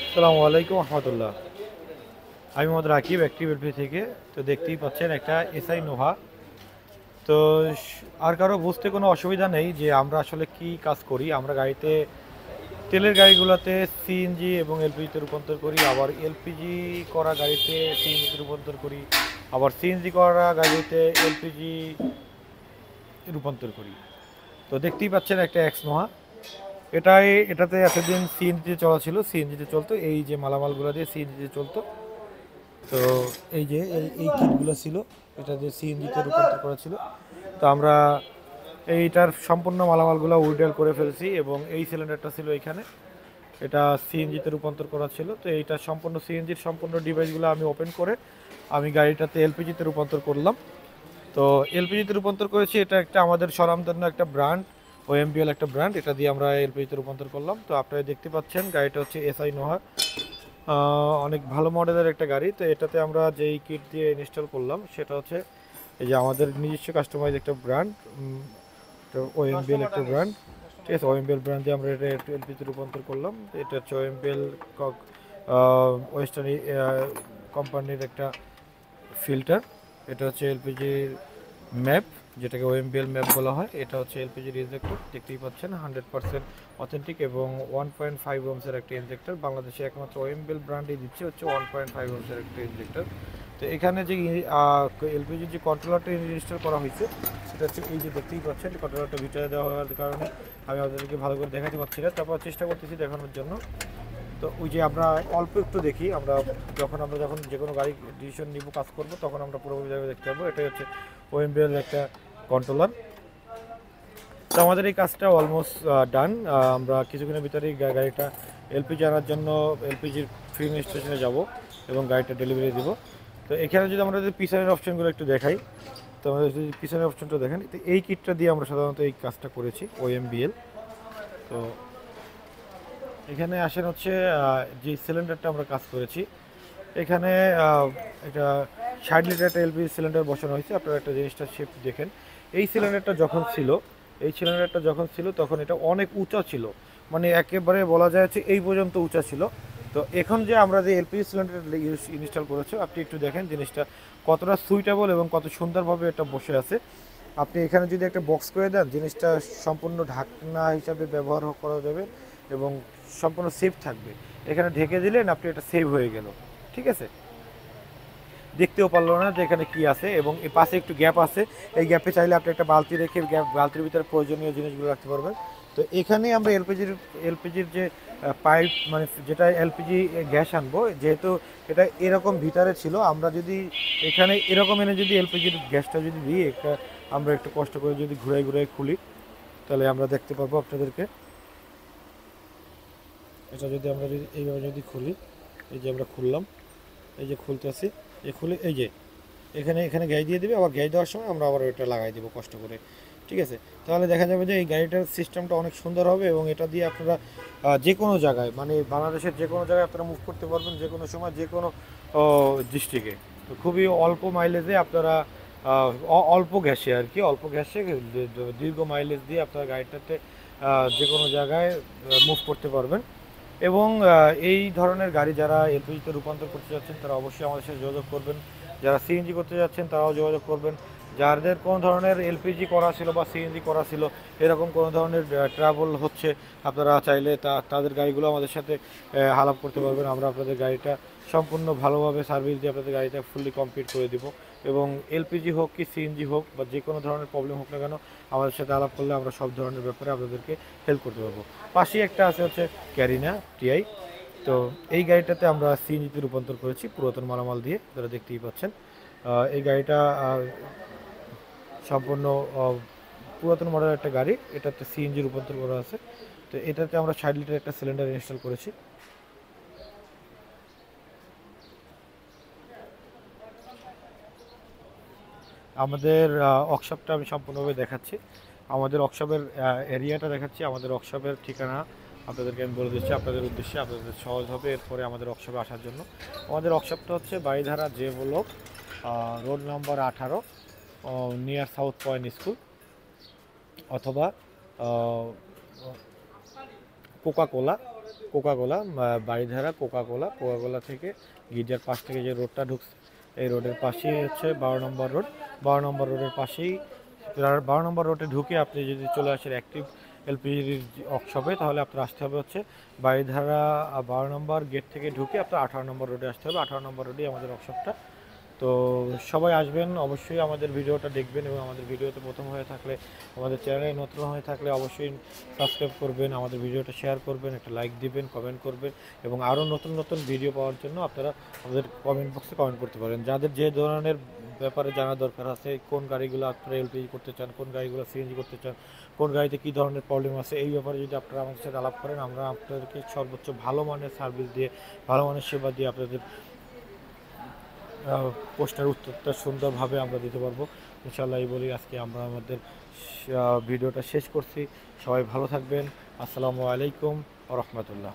আসসালামু আলাইকুম রহমতুল্লাহ। আমি মোহাম্মদ রাকিব অ্যাক্টিভ এলপি থেকে। তো দেখতেই পাচ্ছেন একটা এসআই নোহা। তো আর কারো বুঝতে কোনো অসুবিধা নেই যে আমরা আসলে কি কাজ করি। আমরা গাড়িতে তেলের গাড়িগুলোতে সিএনজি এবং এলপিজিতে রূপান্তর করি, আবার এলপিজি করা গাড়িতে সিএনজিতে রূপান্তর করি, আবার সিএনজি করা গাড়িতে এলপিজি রূপান্তর করি। তো দেখতেই পাচ্ছেন একটা এক্স নোহা। এটাতে এতদিন সিএনজিতে চলা ছিল, সিএনজিতে চলতো, এই যে মালামালগুলো দিয়ে সিএনজিতে চলতো। তো এই যে এই কিটগুলো ছিল, এটা দিয়ে সিএনজিতে রূপান্তর করা ছিল। তো আমরা এইটার সম্পূর্ণ মালামালগুলো উইড্রল করে ফেলছি এবং এই সিলিন্ডারটা ছিল এখানে, এটা সিএনজিতে রূপান্তর করা ছিল। তো এইটা সম্পূর্ণ সিএনজির সম্পূর্ণ ডিভাইসগুলো আমি ওপেন করে আমি গাড়িটাতে এলপিজিতে রূপান্তর করলাম। তো এলপিজিতে রূপান্তর করেছি, এটা একটা আমাদের স্বনামধন্য একটা ব্র্যান্ড, ওএমবিএল একটা ব্র্যান্ড, এটা দিয়ে আমরা এলপিজিতে রূপান্তর করলাম। তো আপনারা দেখতে পাচ্ছেন গাড়িটা হচ্ছে এসআই নোহা, অনেক ভালো মডেলের একটা গাড়ি। তো এটাতে আমরা যেই কিট দিয়ে ইনস্টল করলাম সেটা হচ্ছে এই যে আমাদের নিজস্ব কাস্টমাইজ একটা ব্র্যান্ড, ওএমবিএল একটা ব্র্যান্ড। ঠিক আছে, ওএমবিএল ব্র্যান্ড দিয়ে আমরা এটা এলপিজিতে রূপান্তর করলাম। এটা হচ্ছে ওএমবিএল ওয়েস্টার্ন কোম্পানির একটা ফিল্টার। এটা হচ্ছে এলপিজির ম্যাপ, যেটাকে ওএমবিএল ম্যাপ বলা হয়। এটা হচ্ছে এলপিজির ইনজেক্টর, দেখতেই পাচ্ছেন 100% অথেন্টিক এবং 1.5 ওমসের একটা ইনজেক্টর। বাংলাদেশে একমাত্র ওএমবিএল ব্র্যান্ডই দিচ্ছে হচ্ছে 1.5 ওমসের একটা ইনজেক্টর। তো এখানে যে এলপিজির যে কন্ট্রোলারটা ইনস্টল করা হয়েছে সেটা হচ্ছে এই যে দেখতেই পাচ্ছেন, কন্ট্রোলারটা ভিতরে দেওয়া হওয়ার কারণে আমি আপনাদেরকে ভালো করে দেখাতে পারছি না, তারপর চেষ্টা করতেছি দেখানোর জন্য। তো ওই যে আমরা অল্প একটু দেখি, আমরা যখন যে কোনো গাড়ি ডিসিশন নিব, কাজ করব, তখন আমরা পুরোপুরিভাবে দেখতে পারবো। এটাই হচ্ছে ওএমবিএল একটা কন্ট্রোলার। তো আমাদের এই কাজটা অলমোস্ট ডান। আমরা কিছুক্ষণের ভিতরেই গাড়িটা এলপিজি আনার জন্য এলপিজির ফিলিং স্টেশনে যাব এবং গাড়িটা ডেলিভারি দিব। তো এখানে যদি আমরা যদি পিছনের অপশনগুলো একটু দেখাই, তো আমাদের যদি পিছনের অপশনটা দেখেন, তো এই কিটটা দিয়ে আমরা সাধারণত এই কাজটা করেছি, ওএমবিএল। তো এখানে আসেন হচ্ছে যে সিলিন্ডারটা আমরা কাজ করেছি এখানে, এটা 60 লিটার একটা এলপিজি সিলিন্ডার বসানো হয়েছে। আপনারা একটা জিনিসটা শেপ দেখেন, এই সিলিন্ডারটা যখন ছিল এই সিলিন্ডারটা যখন ছিল তখন এটা অনেক উঁচা ছিল, মানে একেবারে বলা যায় হচ্ছে এই পর্যন্ত উঁচা ছিল। তো এখন যে আমরা যে এলপিজি সিলিন্ডার ইনস্টল করেছি, আপনি একটু দেখেন জিনিসটা কতটা সুইটেবল এবং কত সুন্দরভাবে এটা বসে আছে। আপনি এখানে যদি একটা বক্স করে দেন, জিনিসটা সম্পূর্ণ ঢাকনা হিসাবে ব্যবহার করা যাবে এবং সম্পূর্ণ সেফ থাকবে। এখানে ঢেকে দিলেন আপনি, এটা সেভ হয়ে গেল। ঠিক আছে, দেখতেও পারলো না যে এখানে কি আছে, এবং এই পাশে একটু গ্যাপ আছে, এই গ্যাপে চাইলে আপনি একটা বালতি রেখে বালতির ভিতরে প্রয়োজনীয় জিনিসগুলো রাখতে পারবেন। তো এখানে আমরা এলপিজির যে পাইপ, মানে যেটা এলপিজি গ্যাস আনবো, যেহেতু এটা এরকম ভিতরে ছিল, আমরা যদি এখানে এরকম এনে যদি এলপিজির গ্যাসটা যদি দিই, একটা আমরা একটু কষ্ট করে যদি ঘুরাই ঘুরাই খুলি, তাহলে আমরা দেখতে পারবো আপনাদেরকে। এটা যদি আমরা যদি এইভাবে যদি খুলি, এই যে আমরা খুললাম, এই যে খুলতেছি, এই খুলে এই যে এখানে এখানে গ্যাস দিয়ে দেবে, আবার গ্যাস দেওয়ার সময় আমরা আবার এটা লাগাই দেবো কষ্ট করে। ঠিক আছে, তাহলে দেখা যাবে যে এই গাড়িটার সিস্টেমটা অনেক সুন্দর হবে এবং এটা দিয়ে আপনারা যে কোনো জায়গায়, মানে বাংলাদেশের যে কোনো জায়গায় আপনারা মুভ করতে পারবেন, যে কোনো সময়, যে কোনো ডিস্ট্রিক্টে। তো খুবই অল্প মাইলেজে আপনারা অল্প গ্যাসে আর কি, অল্প গ্যাসে দীর্ঘ মাইলেজ দিয়ে আপনারা গাড়িটাতে যে কোনো জায়গায় মুভ করতে পারবেন। এবং এই ধরনের গাড়ি যারা এলপিজিতে রূপান্তর করতে যাচ্ছেন তারা অবশ্যই আমাদের সাথে যোগাযোগ করবেন। যারা সিএনজি করতে যাচ্ছেন তারাও যোগাযোগ করবেন। যাদের কোনো ধরনের এলপিজি করা ছিল বা সিএনজি করা ছিল, এরকম কোনো ধরনের ট্রাভেল হচ্ছে, আপনারা চাইলে তাদের গাড়িগুলো আমাদের সাথে আলাপ করতে পারবেন। আমরা আপনাদের গাড়িটা সম্পূর্ণ ভালোভাবে সার্ভিস দিয়ে আপনাদের গাড়িটা ফুললি কমপ্লিট করে দিব। এবং এলপিজি হোক কি সিএনজি হোক বা যে কোনো ধরনের প্রবলেম হোক না কেন, আমাদের সাথে আলাপ করলে আমরা সব ধরনের ব্যাপারে আপনাদেরকে হেল্প করতে পারবো। পাশেই একটা আছে হচ্ছে ক্যারিনা টিআই। তো এই গাড়িটাতে আমরা সিএনজিতে রূপান্তর করেছি পুরাতন মালামাল দিয়ে, আপনারা দেখতেই পাচ্ছেন। এই গাড়িটা সম্পূর্ণ পুরাতন মডেলের একটা গাড়ি, এটাতে সিএনজি রূপান্তর করা আছে। তো এটাতে আমরা 60 লিটার একটা সিলিন্ডার ইনস্টল করেছি। আমাদের ওয়ার্কশপটা আমি সম্পূর্ণভাবে দেখাচ্ছি, আমাদের ওয়ার্কশপের এরিয়াটা দেখাচ্ছি, আমাদের ওয়ার্কশপের ঠিকানা আপনাদেরকে আমি বলে দিচ্ছি আপনাদের উদ্দেশ্যে, আপনাদের সহজ হবে এরপরে আমাদের ওয়ার্কশপে আসার জন্য। আমাদের ওয়ার্কশপটা হচ্ছে বাড়িধারা যে block, road number 18, near South Point school, অথবা Coca Cola Coca Cola, Baridhara Coca Cola থেকে গির্জার পাশ থেকে যে রোডটা ঢুকছে এই রোডের পাশেই হচ্ছে 12 নম্বর রোড। 12 নম্বর রোডের পাশেই 12 নম্বর রোডে ঢুকে আপনি যদি চলে আসেন অ্যাক্টিভ এলপিজির ওয়ার্কশপে, তাহলে আপনার আসতে হবে হচ্ছে বাড়িধারা 12 নম্বর গেট থেকে ঢুকে আপনার 18 নম্বর রোডে আসতে হবে। 18 নম্বর রোডেই আমাদের ওয়ার্কশপটা। তো সবাই আসবেন, অবশ্যই আমাদের ভিডিওটা দেখবেন এবং আমাদের ভিডিওতে প্রথম হয়ে থাকলে, আমাদের চ্যানেলে নতুন হয়ে থাকলে অবশ্যই সাবস্ক্রাইব করবেন, আমাদের ভিডিওটা শেয়ার করবেন, একটা লাইক দিবেন, কমেন্ট করবেন এবং আরও নতুন নতুন ভিডিও পাওয়ার জন্য আপনারা আমাদের কমেন্ট বক্সে কমেন্ট করতে পারেন। যাদের যে ধরনের ব্যাপারে জানা দরকার আছে, কোন গাড়িগুলো আপনারা এলপিজি করতে চান, কোন গাড়িগুলো সিএনজি করতে চান, কোন গাড়িতে কী ধরনের প্রবলেম আছে, এই ব্যাপারে যদি আপনারা আমাদের সাথে আলাপ করেন, আমরা আপনাদেরকে সর্বোচ্চ ভালো মানের সার্ভিস দিয়ে, ভালো মানের সেবা দিয়ে আপনাদের প্রশ্নের উত্তরটা সুন্দরভাবে আমরা দিতে পারবো ইনশাআল্লাহ। এই বলি আজকে আমরা আমাদের ভিডিওটা শেষ করছি। সবাই ভালো থাকবেন। আসসালামু আলাইকুম ওয়া রাহমাতুল্লাহ।